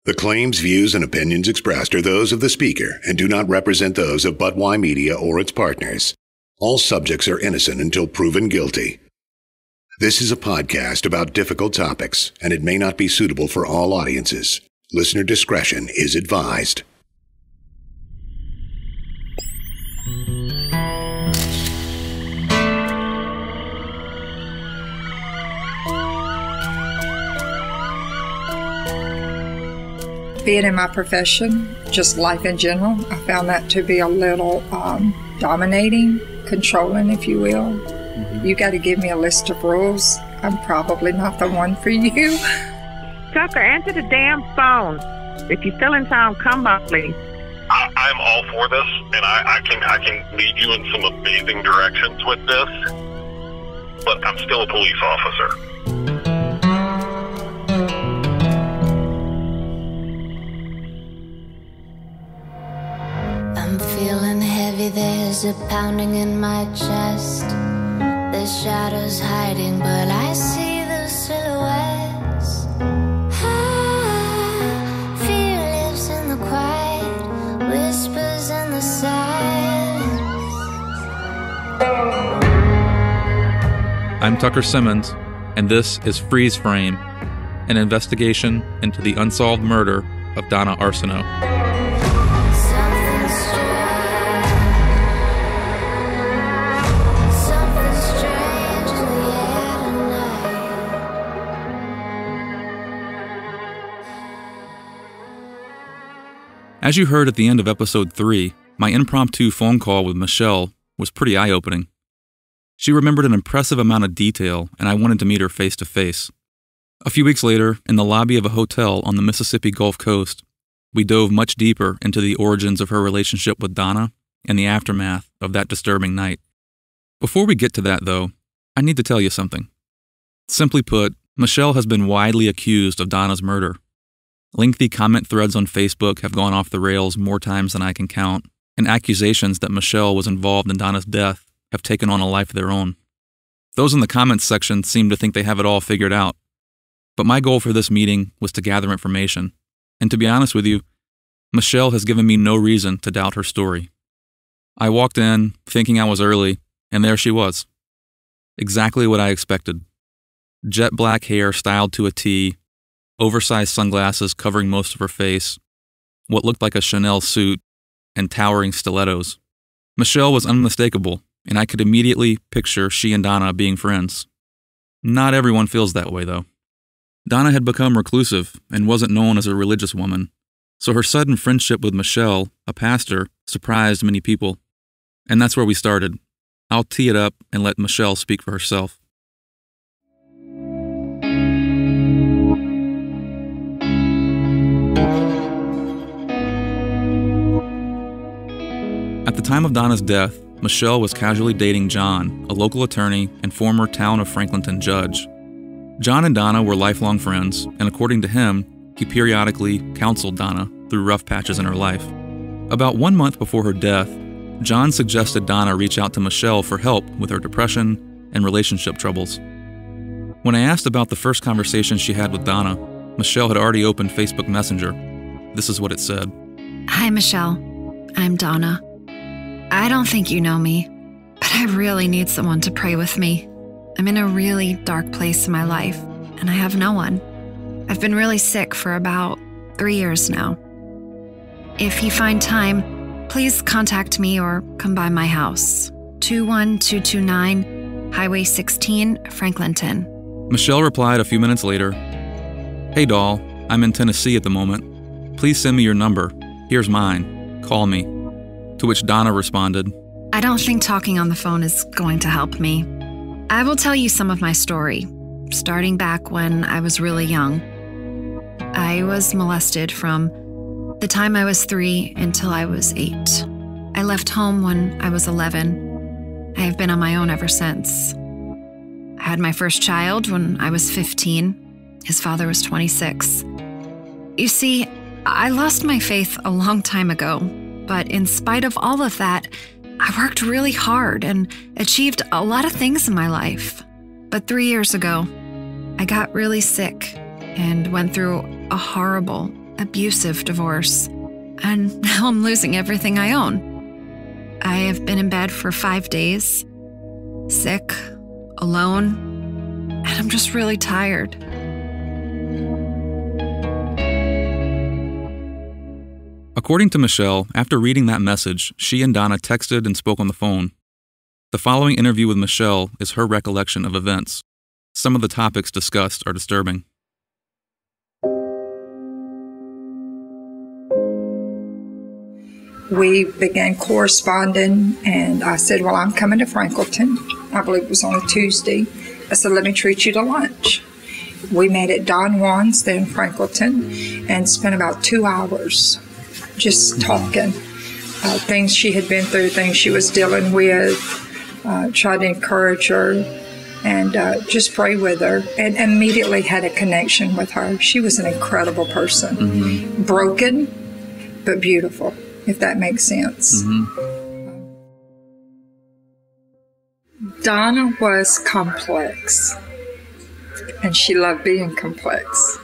The claims, views, and opinions expressed are those of the speaker and do not represent those of Budweiser Media or its partners. All subjects are innocent until proven guilty. This is a podcast about difficult topics, and it may not be suitable for all audiences. Listener discretion is advised. Being in my profession, just life in general, I found that to be a little dominating, controlling, if you will. Mm-hmm. You got to give me a list of rules. I'm probably not the one for you. Tucker, answer the damn phone. If you're still in town, come by, please. I'm all for this, and I can lead you in some amazing directions with this, but I'm still a police officer. I'm feeling heavy, there's a pounding in my chest. There's shadows hiding, but I see the silhouettes. Fear lives in the quiet, whispers in the silence. I'm Tucker Simmons, and this is Freeze Frame, an investigation into the unsolved murder of Donna Arsenault. As you heard at the end of episode 3, my impromptu phone call with Michelle was pretty eye-opening. She remembered an impressive amount of detail, and I wanted to meet her face-to-face. A few weeks later, in the lobby of a hotel on the Mississippi Gulf Coast, we dove much deeper into the origins of her relationship with Donna and the aftermath of that disturbing night. Before we get to that, though, I need to tell you something. Simply put, Michelle has been widely accused of Donna's murder. Lengthy comment threads on Facebook have gone off the rails more times than I can count, and accusations that Michelle was involved in Donna's death have taken on a life of their own. Those in the comments section seem to think they have it all figured out. But my goal for this meeting was to gather information, and to be honest with you, Michelle has given me no reason to doubt her story. I walked in, thinking I was early, and there she was. Exactly what I expected. Jet black hair styled to a T, oversized sunglasses covering most of her face, what looked like a Chanel suit, and towering stilettos. Michelle was unmistakable, and I could immediately picture she and Donna being friends. Not everyone feels that way, though. Donna had become reclusive and wasn't known as a religious woman, so her sudden friendship with Michelle, a pastor, surprised many people. And that's where we started. I'll tee it up and let Michelle speak for herself. At the time of Donna's death, Michelle was casually dating John, a local attorney and former town of Franklinton judge. John and Donna were lifelong friends, and according to him, he periodically counseled Donna through rough patches in her life. About 1 month before her death, John suggested Donna reach out to Michelle for help with her depression and relationship troubles. When I asked about the first conversation she had with Donna, Michelle had already opened Facebook Messenger. This is what it said. Hi, Michelle. I'm Donna. I don't think you know me, but I really need someone to pray with me. I'm in a really dark place in my life, and I have no one. I've been really sick for about 3 years now. If you find time, please contact me or come by my house. 21229 Highway 16, Franklinton. Michelle replied a few minutes later, Hey doll, I'm in Tennessee at the moment. Please send me your number. Here's mine. Call me. To which Donna responded, I don't think talking on the phone is going to help me. I will tell you some of my story, starting back when I was really young. I was molested from the time I was 3 until I was 8. I left home when I was 11. I have been on my own ever since. I had my first child when I was 15. His father was 26. You see, I lost my faith a long time ago. But in spite of all of that, I worked really hard and achieved a lot of things in my life. But 3 years ago, I got really sick and went through a horrible abusive divorce, and now I'm losing everything I own. I have been in bed for 5 days, sick, alone, and I'm just really tired. According to Michelle, after reading that message, she and Donna texted and spoke on the phone. The following interview with Michelle is her recollection of events. Some of the topics discussed are disturbing. We began corresponding, and I said, well, I'm coming to Franklinton. I believe it was on a Tuesday. I said, let me treat you to lunch. We met at Don Juan's there in Franklinton and spent about 2 hours just talking. Things she had been through, things she was dealing with, tried to encourage her and just pray with her, and immediately had a connection with her. She was an incredible person. Broken, but beautiful, if that makes sense. Donna was complex, and she loved being complex.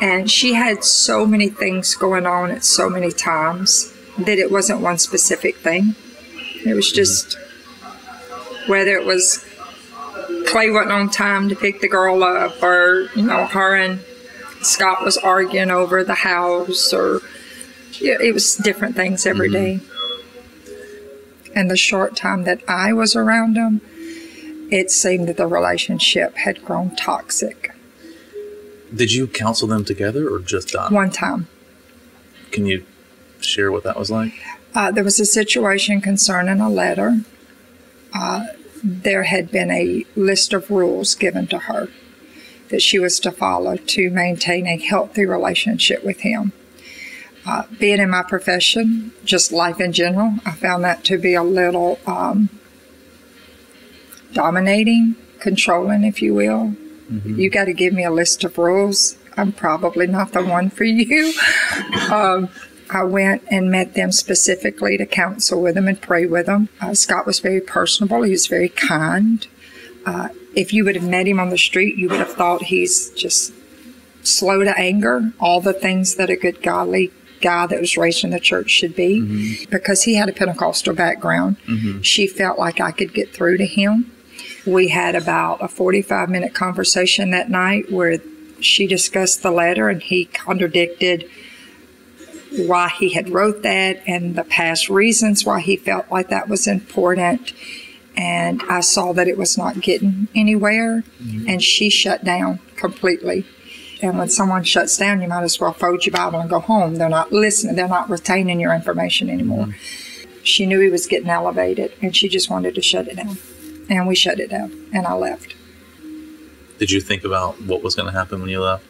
And she had so many things going on at so many times that it wasn't one specific thing. It was just, whether it was Clay wasn't on time to pick the girl up, or, her and Scott was arguing over the house, or it was different things every day. And the short time that I was around them, it seemed that the relationship had grown toxic. Did you counsel them together or just Donna? One time. Can you share what that was like? There was a situation concerning a letter. There had been a list of rules given to her that she was to follow to maintain a healthy relationship with him. Being in my profession, just life in general, I found that to be a little dominating, controlling, if you will. You got to give me a list of rules. I'm probably not the one for you. I went and met them specifically to counsel with them and pray with them. Scott was very personable. He was very kind. If you would have met him on the street, you would have thought he's just slow to anger, all the things that a good godly guy that was raised in the church should be. Because he had a Pentecostal background, she felt like I could get through to him. We had about a 45-minute conversation that night where she discussed the letter, and he contradicted why he had wrote that and the past reasons why he felt like that was important. And I saw that it was not getting anywhere, and she shut down completely. And when someone shuts down, you might as well fold your Bible and go home. They're not listening. They're not retaining your information anymore. She knew he was getting elevated, and she just wanted to shut it down. And we shut it down, and I left. Did you think about what was going to happen when you left?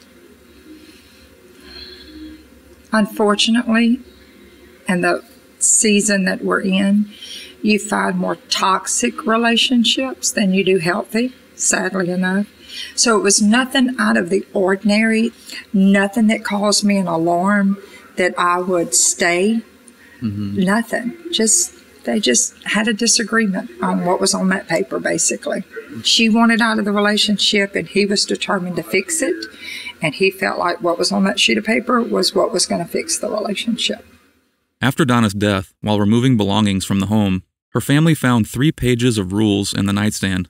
Unfortunately, in the season that we're in, you find more toxic relationships than you do healthy, sadly enough. So it was nothing out of the ordinary, nothing that caused me an alarm that I would stay, nothing. They just had a disagreement on what was on that paper, basically. She wanted out of the relationship, and he was determined to fix it. And he felt like what was on that sheet of paper was what was going to fix the relationship. After Donna's death, while removing belongings from the home, her family found 3 pages of rules in the nightstand.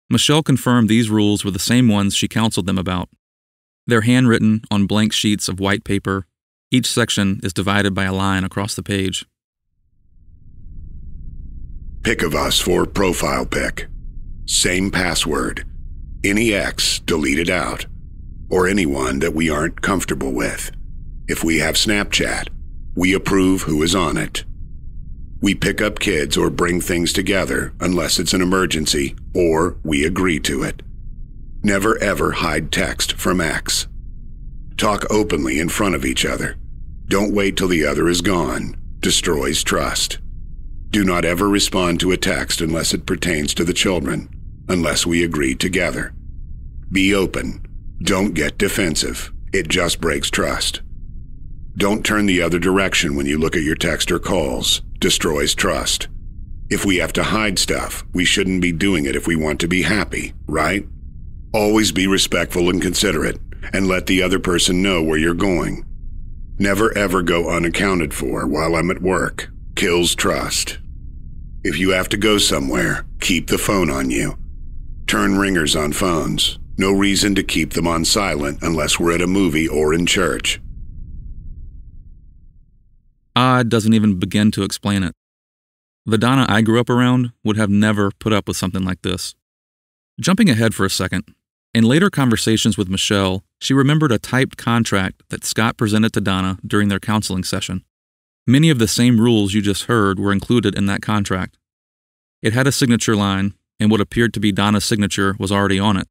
Michelle confirmed these rules were the same ones she counseled them about. They're handwritten on blank sheets of white paper. Each section is divided by a line across the page. Pick of us for profile pic. Same password. Any ex deleted out. Or anyone that we aren't comfortable with. If we have Snapchat, we approve who is on it. We pick up kids or bring things together unless it's an emergency, or we agree to it. Never ever hide text from ex. Talk openly in front of each other. Don't wait till the other is gone. Destroys trust. Do not ever respond to a text unless it pertains to the children, unless we agree together. Be open. Don't get defensive. It just breaks trust. Don't turn the other direction when you look at your text or calls. Destroys trust. If we have to hide stuff, we shouldn't be doing it if we want to be happy, right? Always be respectful and considerate, and let the other person know where you're going. Never ever go unaccounted for while I'm at work. Kills trust. If you have to go somewhere, keep the phone on you. Turn ringers on phones. No reason to keep them on silent unless we're at a movie or in church. Odd doesn't even begin to explain it. The Donna I grew up around would have never put up with something like this. Jumping ahead for a second, in later conversations with Michelle, she remembered a typed contract that Scott presented to Donna during their counseling session. Many of the same rules you just heard were included in that contract. It had a signature line, and what appeared to be Donna's signature was already on it.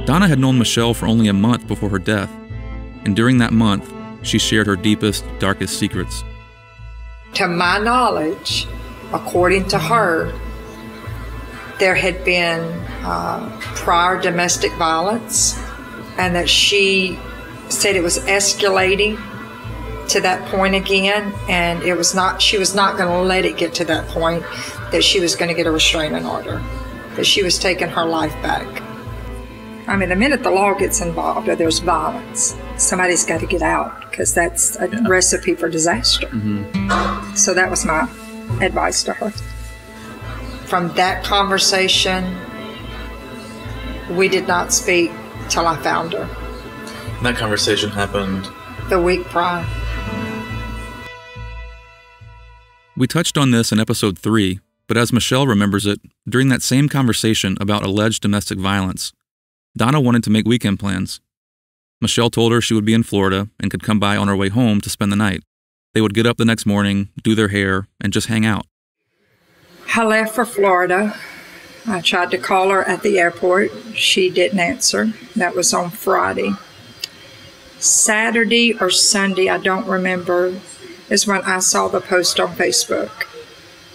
Donna had known Michelle for only a month before her death, and during that month, she shared her deepest, darkest secrets. To my knowledge, according to her, there had been prior domestic violence, and that she said it was escalating to that point again, and she was not going to let it get to that point, that she was going to get a restraining order, that she was taking her life back. I mean, the minute the law gets involved or there's violence, somebody's got to get out, because that's a recipe for disaster. Mm-hmm. So that was my advice to her. From that conversation, we did not speak till I found her. And that conversation happened the week prior. We touched on this in episode 3, but as Michelle remembers it, during that same conversation about alleged domestic violence, Donna wanted to make weekend plans. Michelle told her she would be in Florida and could come by on her way home to spend the night. They would get up the next morning, do their hair, and just hang out. I left for Florida. I tried to call her at the airport. She didn't answer. That was on Friday. Saturday or Sunday, I don't remember, is when I saw the post on Facebook,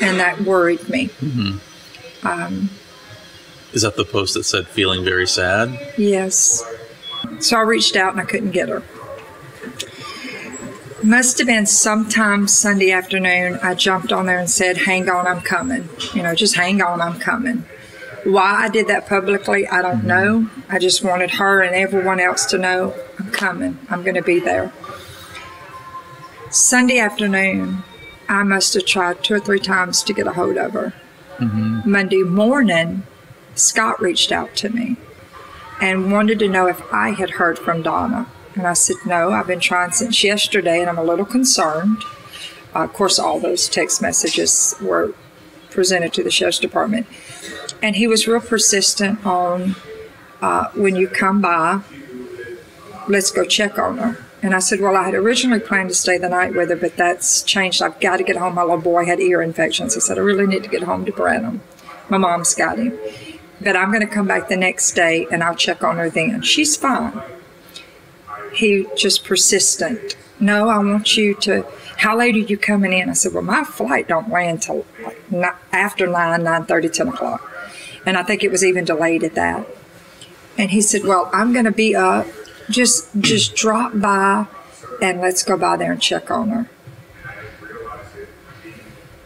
and that worried me. Mm-hmm. Is that the post that said feeling very sad? Yes. So I reached out and I couldn't get her. Must have been sometime Sunday afternoon, I jumped on there and said, hang on, I'm coming. Just hang on, I'm coming. Why I did that publicly, I don't know. I just wanted her and everyone else to know, I'm coming. I'm going to be there. Sunday afternoon, I must have tried 2 or 3 times to get a hold of her. Mm-hmm. Monday morning, Scott reached out to me and wanted to know if I had heard from Donna. And I said, no, I've been trying since yesterday, and I'm a little concerned. Of course, all those text messages were presented to the sheriff's department. And he was real persistent on, when you come by, let's go check on her. And I said, well, I had originally planned to stay the night with her, but that's changed. I've got to get home. My little boy had ear infections. I said, I really need to get home to Branham. My mom's got him. But I'm going to come back the next day, and I'll check on her then. She's fine. He just persistent. No, I want you to, how late are you coming in? I said, well, my flight don't land until after 9:30, 10 o'clock. And I think it was even delayed at that. And he said, well, I'm going to be up. Just drop by, and let's go by there and check on her.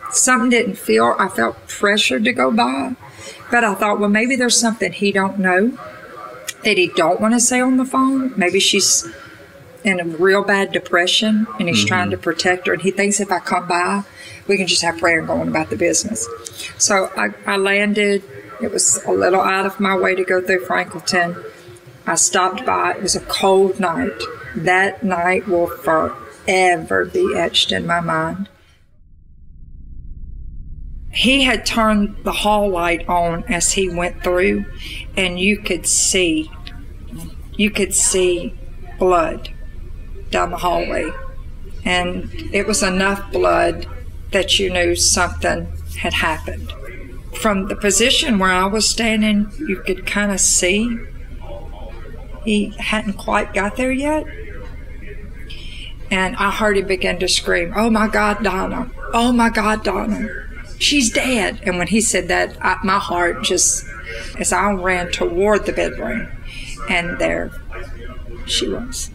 Something didn't feel, I felt pressured to go by. But I thought, well, maybe there's something he don't know that he don't want to say on the phone. Maybe she's in a real bad depression, and he's trying to protect her. And he thinks if I come by, we can just have prayer going about the business. So I landed. It was a little out of my way to go through Franklinton. I stopped by. It was a cold night. That night will forever be etched in my mind. He had turned the hall light on as he went through, and you could see blood down the hallway. And it was enough blood that you knew something had happened. From the position where I was standing, you could kind of see he hadn't quite got there yet. And I heard him begin to scream, oh my God, Donna. Oh my God, Donna. She's dead. And when he said that, my heart just, as I ran toward the bedroom, and there she was.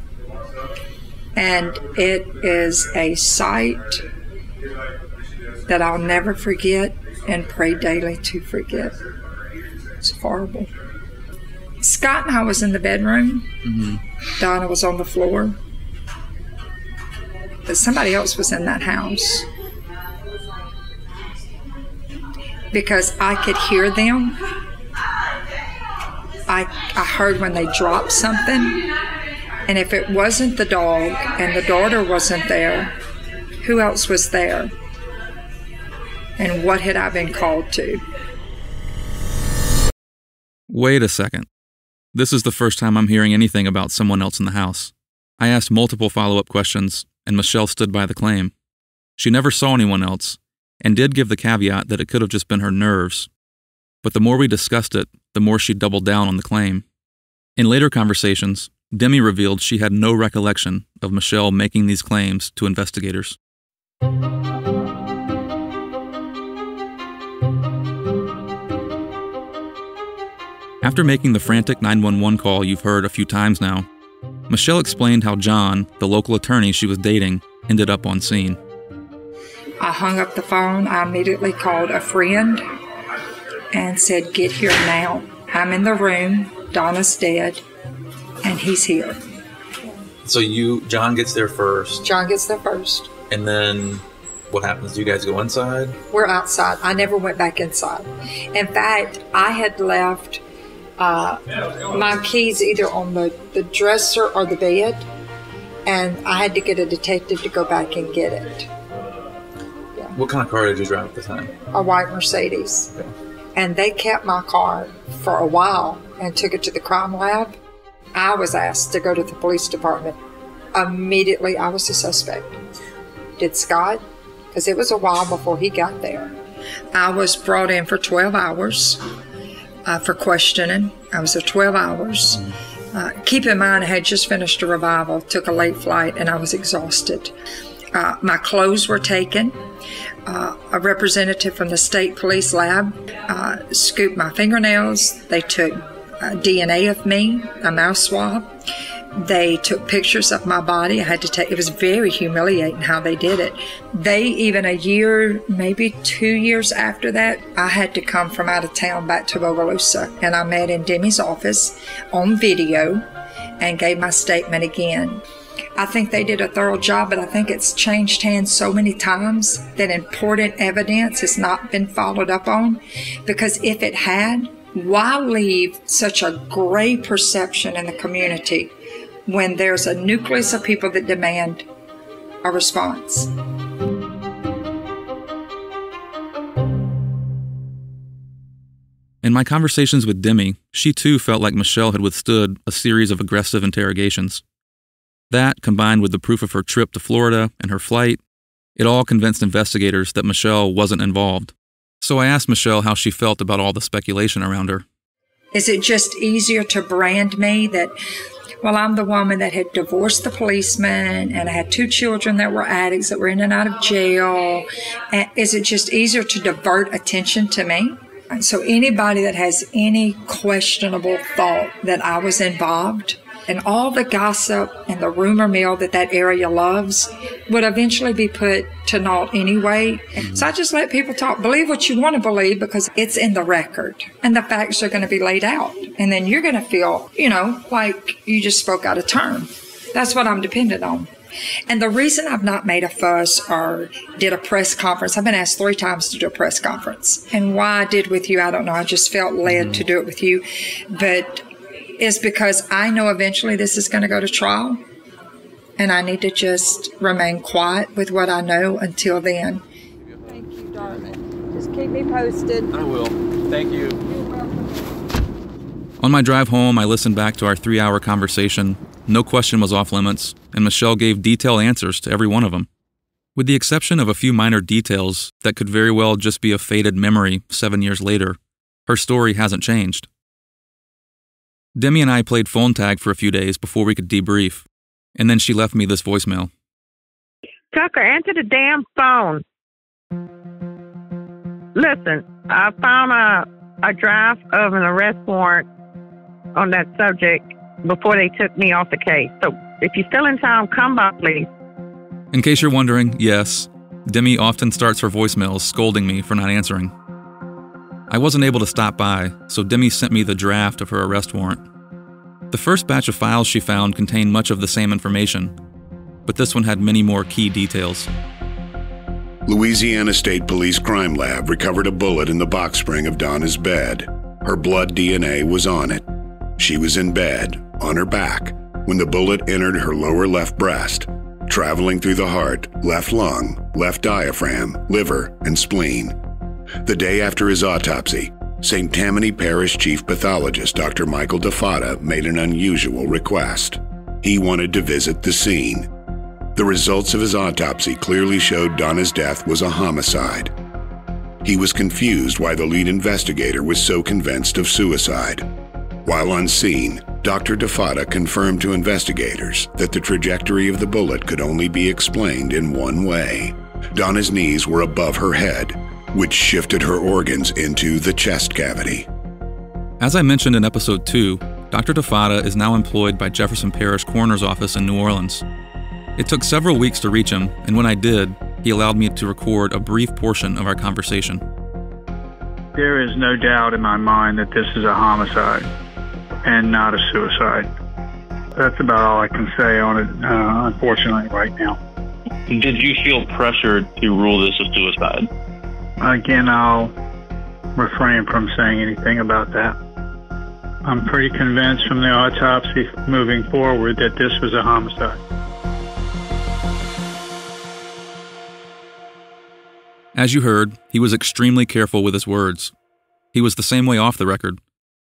And it is a sight that I'll never forget and pray daily to forget. It's horrible. Scott and I was in the bedroom. Donna was on the floor. But somebody else was in that house. Because I could hear them. I heard when they dropped something. And if it wasn't the dog and the daughter wasn't there, who else was there? And what had I been called to? Wait a second. This is the first time I'm hearing anything about someone else in the house. I asked multiple follow-up questions, and Michelle stood by the claim. She never saw anyone else, and did give the caveat that it could have just been her nerves. But the more we discussed it, the more she doubled down on the claim. In later conversations, Demi revealed she had no recollection of Michelle making these claims to investigators. After making the frantic 911 call you've heard a few times now, Michelle explained how John, the local attorney she was dating, ended up on scene. I hung up the phone. I immediately called a friend and said, "Get here now. I'm in the room. Donna's dead, and he's here." So John gets there first. John gets there first. And then what happens? Do you guys go inside? We're outside. I never went back inside. In fact, I had left my keys either on the dresser or the bed, and I had to get a detective to go back and get it. Yeah. What kind of car did you drive at the time? A white Mercedes. Okay. And they kept my car for a while and took it to the crime lab. I was asked to go to the police department. Immediately, I was the suspect. Did Scott? Because it was a while before he got there. I was brought in for 12 hours. For questioning. I was there 12 hours. Keep in mind, I had just finished a revival, took a late flight, and I was exhausted. My clothes were taken. A representative from the state police lab scooped my fingernails. They took DNA of me, a mouth swab. They took pictures of my body. I had to take, it was very humiliating how they did it. They, even a year, maybe 2 years after that, I had to come from out of town back to Bogalusa. And I met in Demi's office on video and gave my statement again. I think they did a thorough job, but I think it's changed hands so many times that important evidence has not been followed up on. Because if it had, why leave such a gray perception in the community when there's a nucleus of people that demand a response? In my conversations with Demi, she too felt like Michelle had withstood a series of aggressive interrogations. That, combined with the proof of her trip to Florida and her flight, it all convinced investigators that Michelle wasn't involved. So I asked Michelle how she felt about all the speculation around her. Is it just easier to brand me that, well, I'm the woman that had divorced the policeman and I had 2 children that were addicts that were in and out of jail? And is it just easier to divert attention to me? And so anybody that has any questionable thought that I was involved, and all the gossip and the rumor mill that area loves would eventually be put to naught anyway. So I just let people talk. Believe what you want to believe because it's in the record and the facts are going to be laid out. And then you're going to feel, like you just spoke out of turn. That's what I'm dependent on. And the reason I've not made a fuss or did a press conference, I've been asked 3 times to do a press conference. And why I did with you, I don't know. I just felt led to do it with you. But is because I know eventually this is going to go to trial, and I need to just remain quiet with what I know until then. Thank you, darling. Just keep me posted. I will. Thank you. You're welcome. On my drive home, I listened back to our 3-hour conversation. No question was off limits, and Michelle gave detailed answers to every one of them. With the exception of a few minor details that could very well just be a faded memory 7 years later, her story hasn't changed. Demi and I played phone tag for a few days before we could debrief, and then she left me this voicemail. Tucker, answer the damn phone. Listen, I found a draft of an arrest warrant on that subject before they took me off the case. So If you're still in town, come by, please. In case you're wondering, yes, Demi often starts her voicemails scolding me for not answering. I wasn't able to stop by, so Demi sent me the draft of her arrest warrant. The first batch of files she found contained much of the same information, but this one had many more key details. Louisiana State Police Crime Lab recovered a bullet in the box spring of Donna's bed. Her blood DNA was on it. She was in bed, on her back, when the bullet entered her lower left breast, traveling through the heart, left lung, left diaphragm, liver, and spleen. The day after his autopsy, St. Tammany Parish Chief Pathologist Dr. Michael DeFatta made an unusual request. He wanted to visit the scene. The results of his autopsy clearly showed Donna's death was a homicide. He was confused why the lead investigator was so convinced of suicide. While on scene, Dr. DeFatta confirmed to investigators that the trajectory of the bullet could only be explained in one way. Donna's knees were above her head, which shifted her organs into the chest cavity. As I mentioned in episode 2, Dr. DeFatta is now employed by Jefferson Parish Coroner's Office in New Orleans. It took several weeks to reach him, and when I did, he allowed me to record a brief portion of our conversation. There is no doubt in my mind that this is a homicide and not a suicide. That's about all I can say on it, unfortunately, right now. Did you feel pressured to rule this a suicide? Again, I'll refrain from saying anything about that. I'm pretty convinced from the autopsy moving forward that this was a homicide. As you heard, he was extremely careful with his words. He was the same way off the record.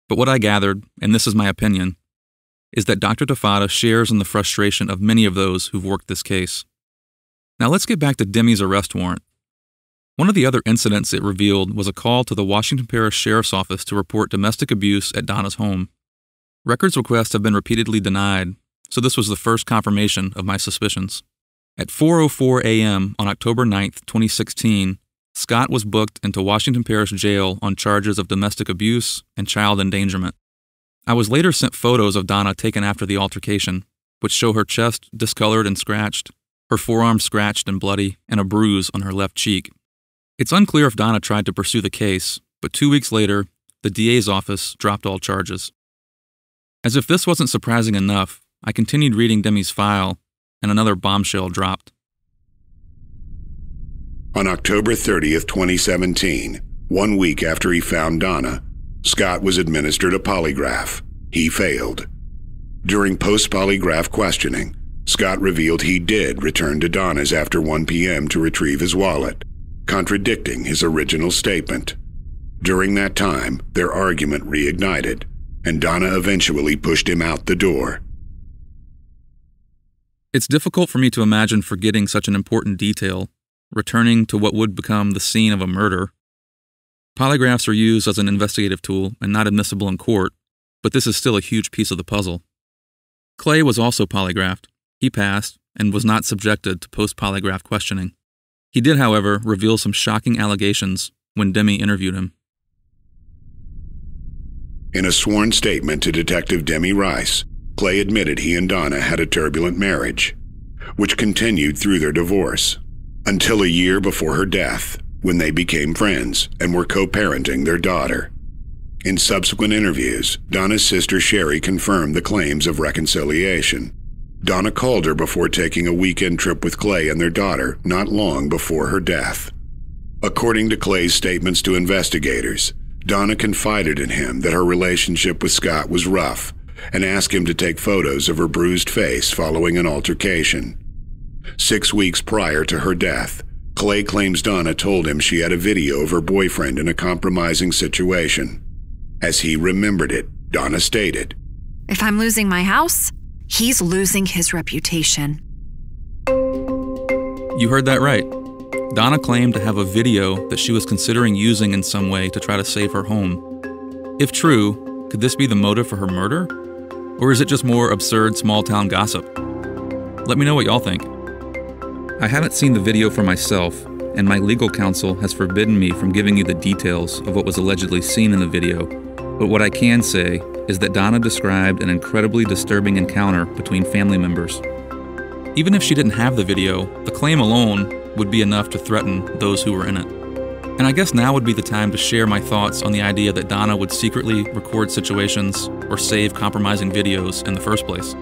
But what I gathered, and this is my opinion, is that Dr. DeFatta shares in the frustration of many of those who've worked this case. Now let's get back to Demi's arrest warrant. One of the other incidents it revealed was a call to the Washington Parish Sheriff's Office to report domestic abuse at Donna's home. Records requests have been repeatedly denied, so this was the first confirmation of my suspicions. At 4:04 a.m. on October 9th, 2016, Scott was booked into Washington Parish Jail on charges of domestic abuse and child endangerment. I was later sent photos of Donna taken after the altercation, which show her chest discolored and scratched, her forearm scratched and bloody, and a bruise on her left cheek. It's unclear if Donna tried to pursue the case, but 2 weeks later, the DA's office dropped all charges. As if this wasn't surprising enough, I continued reading Demi's file, and another bombshell dropped. On October 30th, 2017, 1 week after he found Donna, Scott was administered a polygraph. He failed. During post-polygraph questioning, Scott revealed he did return to Donna's after 1 p.m. to retrieve his wallet, contradicting his original statement. During that time, their argument reignited, and Donna eventually pushed him out the door. It's difficult for me to imagine forgetting such an important detail, returning to what would become the scene of a murder. Polygraphs are used as an investigative tool and not admissible in court, but this is still a huge piece of the puzzle. Clay was also polygraphed. He passed and was not subjected to post-polygraph questioning. He did, however, reveal some shocking allegations when Demi interviewed him. In a sworn statement to Detective Demi Rice, Clay admitted he and Donna had a turbulent marriage, which continued through their divorce, until a year before her death, when they became friends and were co-parenting their daughter. In subsequent interviews, Donna's sister Sherry confirmed the claims of reconciliation. Donna called her before taking a weekend trip with Clay and their daughter not long before her death. According to Clay's statements to investigators, Donna confided in him that her relationship with Scott was rough and asked him to take photos of her bruised face following an altercation. 6 weeks prior to her death, Clay claims Donna told him she had a video of her boyfriend in a compromising situation. As he remembered it, Donna stated, "If I'm losing my house, he's losing his reputation." You heard that right. Donna claimed to have a video that she was considering using in some way to try to save her home. If true, could this be the motive for her murder? Or is it just more absurd small-town gossip? Let me know what y'all think. I haven't seen the video for myself, and my legal counsel has forbidden me from giving you the details of what was allegedly seen in the video, but what I can say is that Donna described an incredibly disturbing encounter between family members. Even if she didn't have the video, the claim alone would be enough to threaten those who were in it. And I guess now would be the time to share my thoughts on the idea that Donna would secretly record situations or save compromising videos in the first place.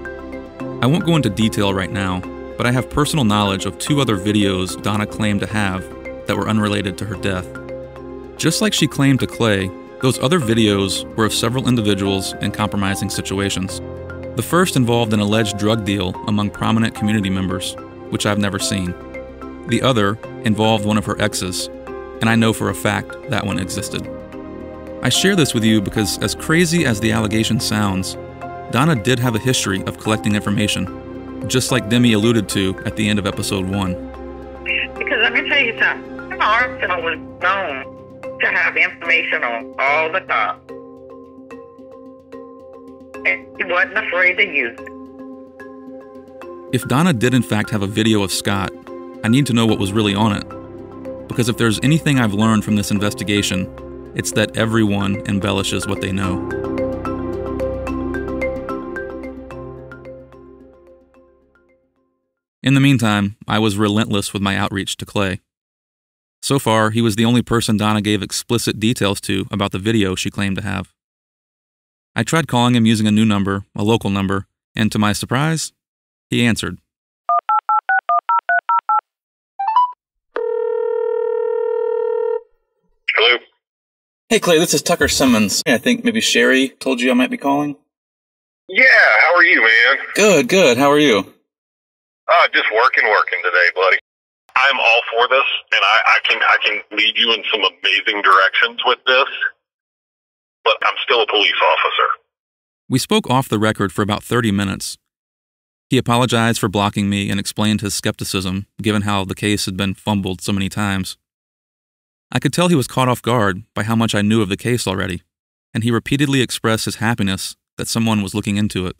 I won't go into detail right now, but I have personal knowledge of 2 other videos Donna claimed to have that were unrelated to her death. Just like she claimed to Clay, those other videos were of several individuals in compromising situations. The first involved an alleged drug deal among prominent community members, which I've never seen. The other involved one of her exes, and I know for a fact that one existed. I share this with you because, as crazy as the allegation sounds, Donna did have a history of collecting information, just like Demi alluded to at the end of episode 1. Because let me tell you something. Arsenal was known to have information on all the cops. And he wasn't afraid to use it. If Donna did in fact have a video of Scott, I need to know what was really on it. Because if there's anything I've learned from this investigation, it's that everyone embellishes what they know. In the meantime, I was relentless with my outreach to Clay. So far, he was the only person Donna gave explicit details to about the video she claimed to have. I tried calling him using a new number, a local number, and to my surprise, he answered. Hello? Hey Clay, this is Tucker Simmons. I think maybe Sherry told you I might be calling. Yeah, how are you, man? Good. How are you? Just working today, buddy. I'm all for this, and I can lead you in some amazing directions with this, but I'm still a police officer. We spoke off the record for about 30 minutes. He apologized for blocking me and explained his skepticism, given how the case had been fumbled so many times. I could tell he was caught off guard by how much I knew of the case already, and he repeatedly expressed his happiness that someone was looking into it.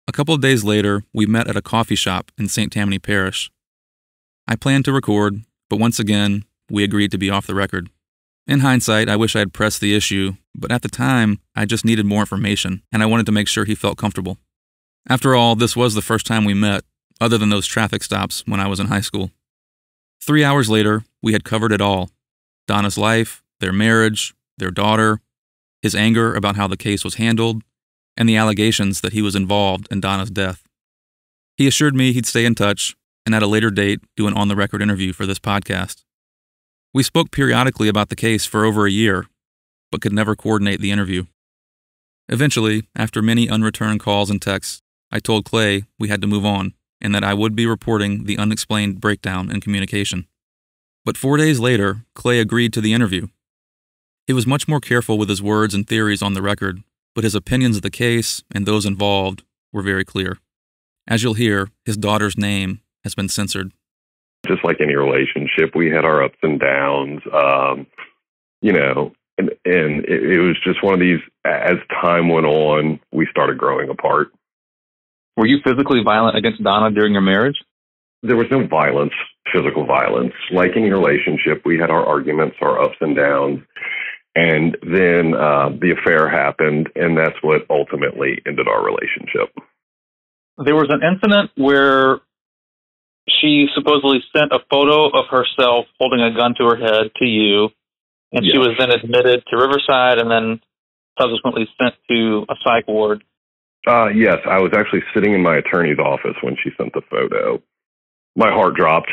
A couple of days later, we met at a coffee shop in St. Tammany Parish. I planned to record, but once again, we agreed to be off the record. In hindsight, I wish I had pressed the issue, but at the time, I just needed more information, and I wanted to make sure he felt comfortable. After all, this was the first time we met, other than those traffic stops when I was in high school. 3 hours later, we had covered it all. Donna's life, their marriage, their daughter, his anger about how the case was handled, and the allegations that he was involved in Donna's death. He assured me he'd stay in touch, and at a later date, do an on-the-record interview for this podcast. We spoke periodically about the case for over a year, but could never coordinate the interview. Eventually, after many unreturned calls and texts, I told Clay we had to move on, and that I would be reporting the unexplained breakdown in communication. But 4 days later, Clay agreed to the interview. He was much more careful with his words and theories on the record, but his opinions of the case and those involved were very clear. As you'll hear, his daughter's name has been censored. Just like any relationship, we had our ups and downs, and it was just one of these, as time went on, we started growing apart. Were you physically violent against Donna during your marriage? There was no violence, physical violence. Like any relationship, we had our arguments, our ups and downs, and then the affair happened, and that's what ultimately ended our relationship. There was an incident where she supposedly sent a photo of herself holding a gun to her head to you, and Yes. she was then admitted to Riverside and then subsequently sent to a psych ward. Yes, I was actually sitting in my attorney's office when she sent the photo. My heart dropped,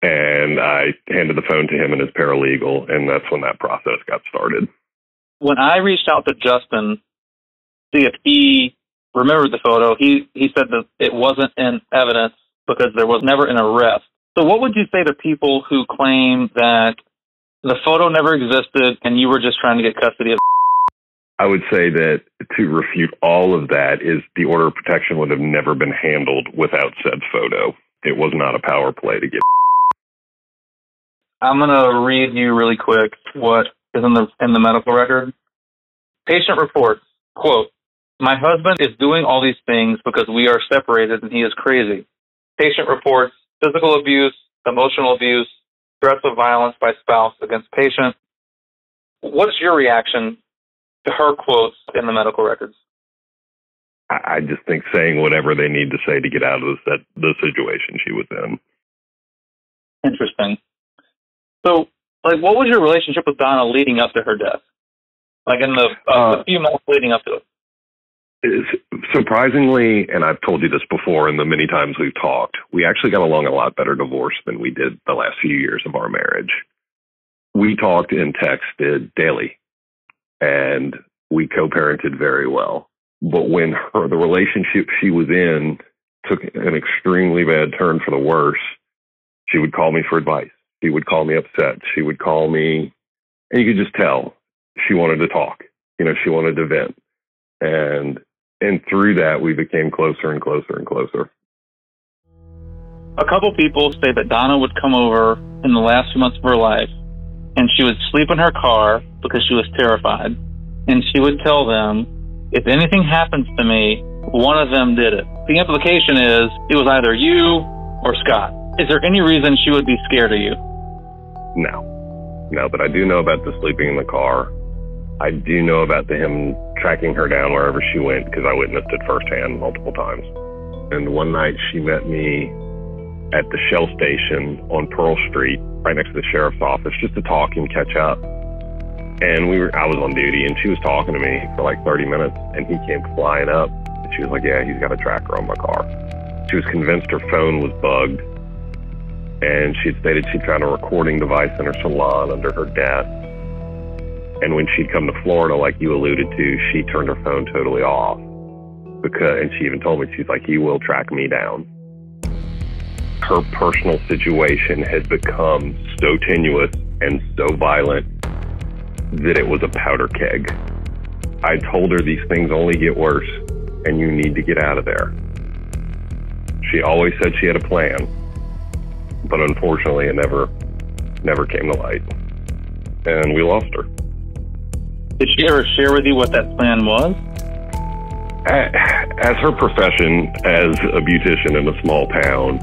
and I handed the phone to him and his paralegal, and that's when that process got started. When I reached out to Justin to see if he remembered the photo, he said that it wasn't in evidence because there was never an arrest. So what would you say to people who claim that the photo never existed and you were just trying to get custody of? I would say that to refute all of that is the order of protection would have never been handled without said photo. It was not a power play to get. I'm going to read you really quick what is in the medical record. Patient reports, quote, "My husband is doing all these things because we are separated and he is crazy." Patient reports physical abuse, emotional abuse, threats of violence by spouse against patient. What's your reaction her quotes in the medical records? I just think saying whatever they need to say to get out of the situation she was in. Interesting. So, like, what was your relationship with Donna leading up to her death? Like in the few months leading up to it? Surprisingly, and I've told you this before in the many times we've talked, we actually got along a lot better divorced than we did the last few years of our marriage. We talked and texted daily, and we co-parented very well. But when the relationship she was in took an extremely bad turn for the worse, she would call me for advice. She would call me upset. She would call me, and you could just tell she wanted to talk. You know, she wanted to vent. And through that, we became closer and closer and closer. A couple people say that Donna would come over in the last few months of her life, and she would sleep in her car because she was terrified. And she would tell them, if anything happens to me, one of them did it. The implication is it was either you or Scott. Is there any reason she would be scared of you? No, but I do know about the sleeping in the car. I do know about him tracking her down wherever she went, because I witnessed it firsthand multiple times. And one night she met me at the Shell station on Pearl Street, right next to the sheriff's office, just to talk and catch up. And I was on duty, and she was talking to me for like 30 minutes, and he came flying up, and she was like, yeah, he's got a tracker on my car. She was convinced her phone was bugged, and she had stated she'd found a recording device in her salon under her desk. And when she'd come to Florida, like you alluded to, she turned her phone totally off. And she even told me, she's like, he will track me down. Her personal situation had become so tenuous and so violent that it was a powder keg. I told her these things only get worse, and you need to get out of there. She always said she had a plan, but unfortunately it never came to light. And we lost her. Did she ever share with you what that plan was? As her profession as a beautician in a small town,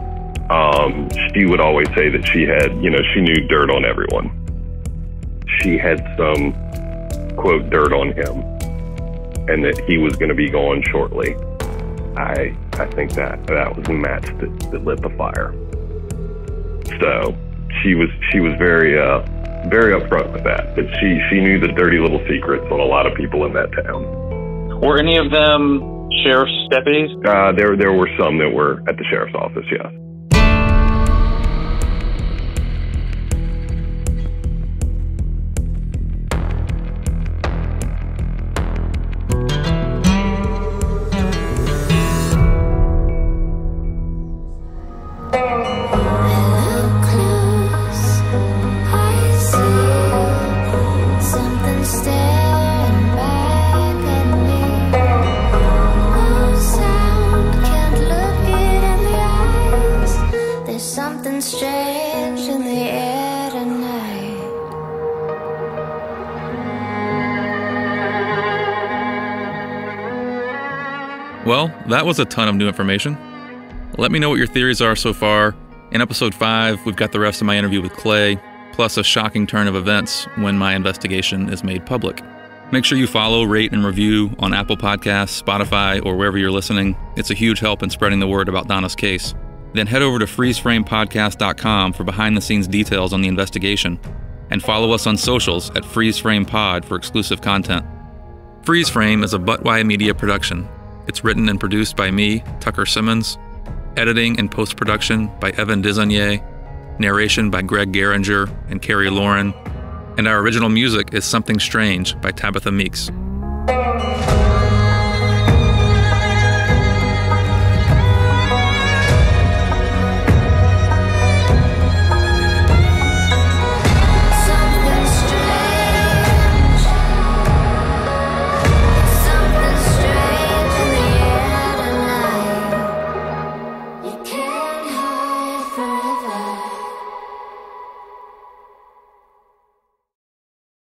she would always say that she had, she knew dirt on everyone. She had some, quote, dirt on him, and that he was going to be gone shortly. I think that was the match that lit the fire. So she was very upfront with that. But she knew the dirty little secrets on a lot of people in that town. Were any of them sheriff's deputies? There were some that were at the sheriff's office, yes. Well, that was a ton of new information. Let me know what your theories are so far. In episode 5, we've got the rest of my interview with Clay, plus a shocking turn of events when my investigation is made public. Make sure you follow, rate, and review on Apple Podcasts, Spotify, or wherever you're listening. It's a huge help in spreading the word about Donna's case. Then head over to freezeframepodcast.com for behind-the-scenes details on the investigation. And follow us on socials at freezeframepod for exclusive content. Freeze Frame is a Buttwise Media production. It's written and produced by me, Tucker Simmons. Editing and post-production by Evan Dizanier. Narration by Greg Geringer and Carrie Lauren. And our original music is Something Strange by Tabitha Meeks.